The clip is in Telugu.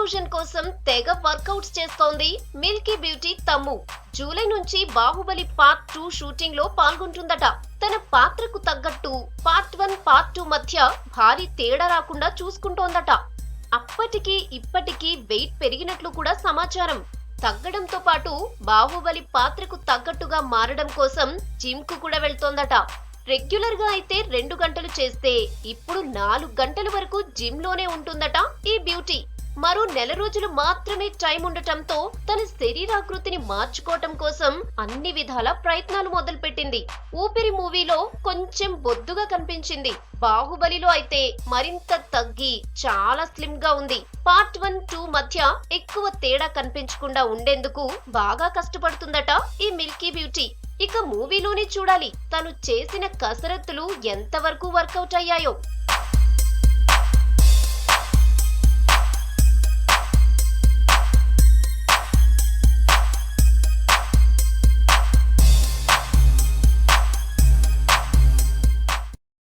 ప్రమోషన్ కోసం తెగ వర్కౌట్స్ చేస్తోంది మిల్కీ బ్యూటీ తమ్ము. జూలై నుంచి బాహుబలి పార్ట్ 2 షూటింగ్ లో పాల్గొంటుందట. తన పాత్రకు తగ్గట్టు పార్ట్ 1 పార్ట్ 2 మధ్య భారీ తేడా రాకుండా చూసుకుంటోందట. అప్పటికి ఇప్పటికీ వెయిట్ పెరిగినట్లు కూడా సమాచారం. తగ్గడంతో పాటు బాహుబలి పాత్రకు తగ్గట్టుగా మారడం కోసం జిమ్ కు కూడా వెళ్తోందట. రెగ్యులర్ గా అయితే 2 గంటలు చేస్తే ఇప్పుడు 4 గంటల వరకు జిమ్ లోనే ఉంటుందట ఈ బ్యూటీ. మరో నెల రోజులు మాత్రమే టైం ఉండటంతో తన శరీరాకృతిని మార్చుకోవటం కోసం అన్ని విధాల ప్రయత్నాలు మొదలుపెట్టింది. ఊపిరి మూవీలో కొంచెం బొద్దుగా కనిపించింది. బాహుబలిలో అయితే మరింత తగ్గి చాలా స్లిమ్ గా ఉంది. పార్ట్ 1, 2 మధ్య ఎక్కువ తేడా కనిపించకుండా ఉండేందుకు బాగా కష్టపడుతుందట ఈ మిల్కీ బ్యూటీ. ఇక మూవీలోనే చూడాలి తను చేసిన కసరత్తులు ఎంతవరకు వర్కౌట్ అయ్యాయో.